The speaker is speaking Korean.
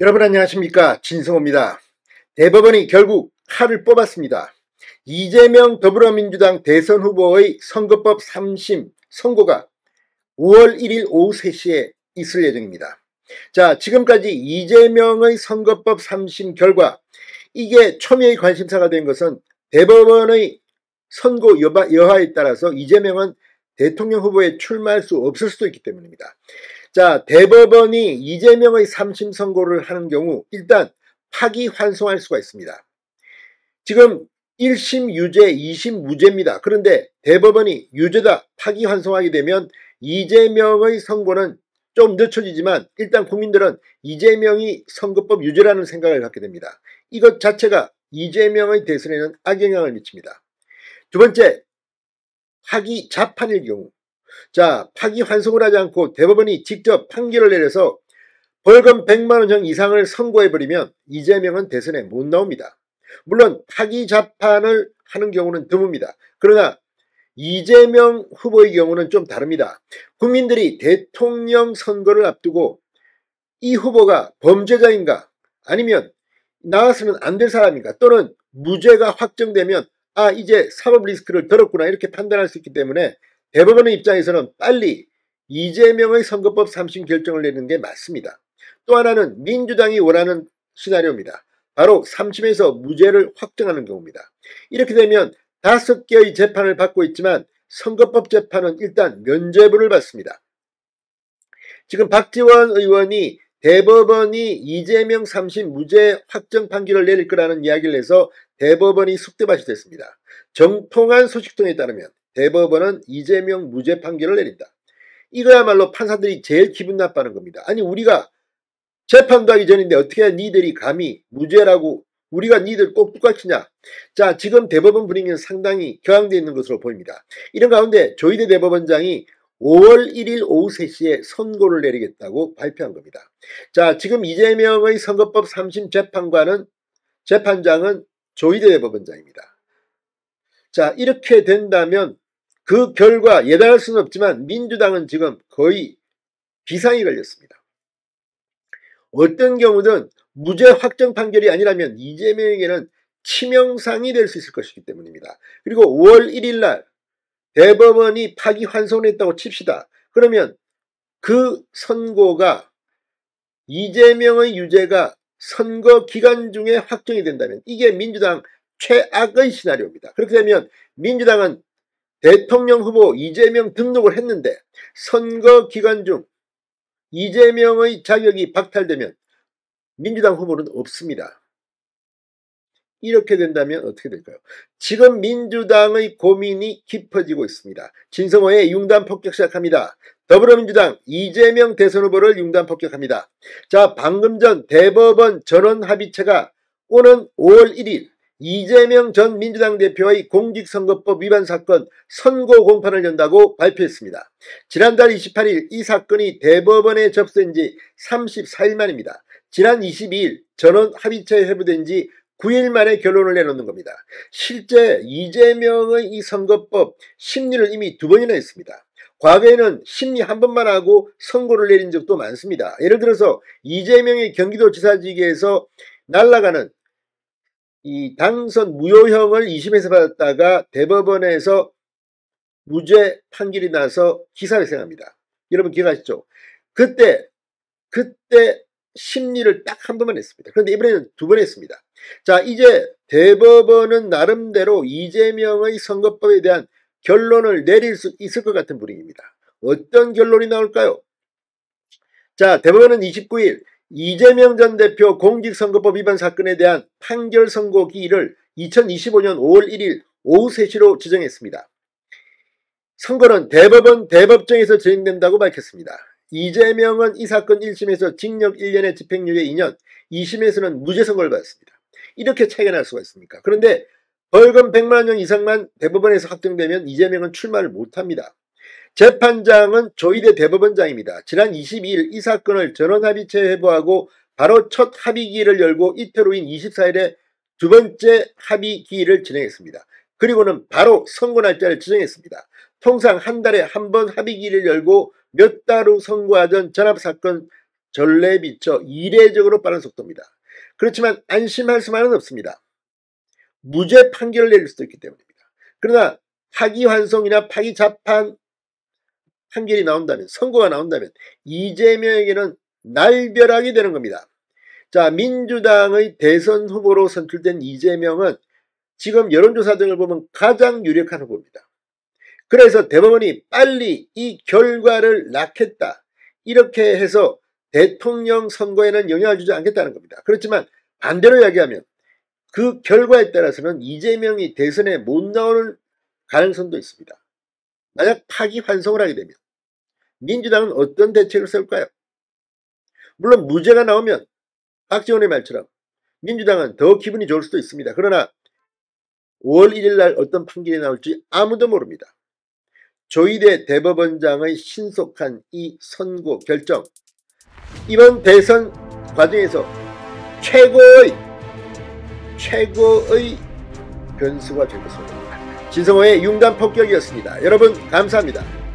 여러분 안녕하십니까, 진성호입니다. 대법원이 결국 칼을 뽑았습니다. 이재명 더불어민주당 대선 후보의 선거법 3심 선고가 5월 1일 오후 3시에 있을 예정입니다. 자, 지금까지 이재명의 선거법 3심 결과, 이게 초미의 관심사가 된 것은 대법원의 선고 여하에 따라서 이재명은 대통령 후보에 출마할 수 없을 수도 있기 때문입니다. 자, 대법원이 이재명의 3심 선고를 하는 경우 일단 파기환송할 수가 있습니다. 지금 1심 유죄, 2심 무죄입니다. 그런데 대법원이 유죄다 파기환송하게 되면 이재명의 선고는 좀 늦춰지지만 일단 국민들은 이재명이 선거법 유죄라는 생각을 갖게 됩니다. 이것 자체가 이재명의 대선에는 악영향을 미칩니다. 두 번째, 파기 자판일 경우, 자, 파기환송을 하지 않고 대법원이 직접 판결을 내려서 벌금 100만원형 이상을 선고해버리면 이재명은 대선에 못 나옵니다. 물론 파기자판을 하는 경우는 드뭅니다. 그러나 이재명 후보의 경우는 좀 다릅니다. 국민들이 대통령 선거를 앞두고 이 후보가 범죄자인가, 아니면 나왔으면 안 될 사람인가, 또는 무죄가 확정되면 이제 사법 리스크를 덜었구나, 이렇게 판단할 수 있기 때문에 대법원의 입장에서는 빨리 이재명의 선거법 3심 결정을 내는 게 맞습니다. 또 하나는 민주당이 원하는 시나리오입니다. 바로 3심에서 무죄를 확정하는 경우입니다. 이렇게 되면 5개의 재판을 받고 있지만 선거법 재판은 일단 면죄부를 받습니다. 지금 박지원 의원이 대법원이 이재명 3심 무죄 확정 판결을 내릴 거라는 이야기를 해서 대법원이 숙대밭이 됐습니다. 정통한 소식통에 따르면 대법원은 이재명 무죄 판결을 내린다. 이거야말로 판사들이 제일 기분 나빠하는 겁니다. 아니, 우리가 재판도 하기 전인데 어떻게 니들이 감히 무죄라고, 우리가 니들 꼭 똑같이냐. 자, 지금 대법원 분위기는 상당히 격앙되어 있는 것으로 보입니다. 이런 가운데 조희대 대법원장이 5월 1일 오후 3시에 선고를 내리겠다고 발표한 겁니다. 자, 지금 이재명의 선거법 3심 재판장은 조희대 대법원장입니다. 자, 이렇게 된다면 그 결과 예단할 수는 없지만 민주당은 지금 거의 비상이 걸렸습니다. 어떤 경우든 무죄 확정 판결이 아니라면 이재명에게는 치명상이 될 수 있을 것이기 때문입니다. 그리고 5월 1일 날 대법원이 파기환송했다고 칩시다. 그러면 그 선고가, 이재명의 유죄가 선거 기간 중에 확정이 된다면 이게 민주당 최악의 시나리오입니다. 그렇게 되면 민주당은 대통령 후보 이재명 등록을 했는데 선거 기간 중 이재명의 자격이 박탈되면 민주당 후보는 없습니다. 이렇게 된다면 어떻게 될까요? 지금 민주당의 고민이 깊어지고 있습니다. 진성호의 융단 폭격 시작합니다. 더불어민주당 이재명 대선 후보를 융단 폭격합니다. 자, 방금 전 대법원 전원합의체가 오는 5월 1일 이재명 전 민주당 대표의 공직선거법 위반 사건 선고 공판을 연다고 발표했습니다. 지난달 28일 이 사건이 대법원에 접수된 지 34일 만입니다. 지난 22일 전원합의체에 회부된 지 9일 만에 결론을 내놓는 겁니다. 실제 이재명의 이 선거법 심리를 이미 2번이나 했습니다. 과거에는 심리 한 번만 하고 선고를 내린 적도 많습니다. 예를 들어서 이재명이 경기도지사직에서 날아가는 이 당선 무효형을 2심에서 받았다가 대법원에서 무죄 판결이 나서 기사회생합니다. 여러분 기억하시죠? 그때 심리를 딱 한 번만 했습니다. 그런데 이번에는 2번 했습니다. 자, 이제 대법원은 나름대로 이재명의 선거법에 대한 결론을 내릴 수 있을 것 같은 분위기입니다. 어떤 결론이 나올까요? 자, 대법원은 29일 이재명 전 대표 공직선거법 위반 사건에 대한 판결 선고 기일을 2025년 5월 1일 오후 3시로 지정했습니다. 선고는 대법원 대법정에서 진행된다고 밝혔습니다. 이재명은 이 사건 1심에서 징역 1년에 집행유예 2년, 2심에서는 무죄 선고를 받았습니다. 이렇게 차이가 날 수가 있습니까? 그런데 벌금 100만원 이상만 대법원에서 확정되면 이재명은 출마를 못합니다. 재판장은 조희대 대법원장입니다. 지난 22일 이 사건을 전원합의체에 회부하고 바로 첫 합의기일을 열고 이틀 후인 24일에 두 번째 합의기일을 진행했습니다. 그리고는 바로 선고 날짜를 지정했습니다. 통상 한 달에 한 번 합의기일을 열고 몇 달 후 선고하던 전합사건 전례에 비춰 이례적으로 빠른 속도입니다. 그렇지만 안심할 수만은 없습니다. 무죄 판결을 내릴 수도 있기 때문입니다. 그러나 파기환송이나 파기자판 판결이 나온다면, 선고가 나온다면 이재명에게는 날벼락이 되는 겁니다. 자, 민주당의 대선 후보로 선출된 이재명은 지금 여론조사 등을 보면 가장 유력한 후보입니다. 그래서 대법원이 빨리 이 결과를 낳겠다, 이렇게 해서 대통령 선거에는 영향을 주지 않겠다는 겁니다. 그렇지만 반대로 이야기하면 그 결과에 따라서는 이재명이 대선에 못 나오는 가능성도 있습니다. 만약 파기환송을 하게 되면 민주당은 어떤 대책을 세울까요? 물론 무죄가 나오면 박지원의 말처럼 민주당은 더 기분이 좋을 수도 있습니다. 그러나 5월 1일 날 어떤 판결이 나올지 아무도 모릅니다. 조희대 대법원장의 신속한 이 선고 결정, 이번 대선 과정에서 최고의 변수가 될 것입니다. 진성호의 융단 폭격이었습니다. 여러분 감사합니다.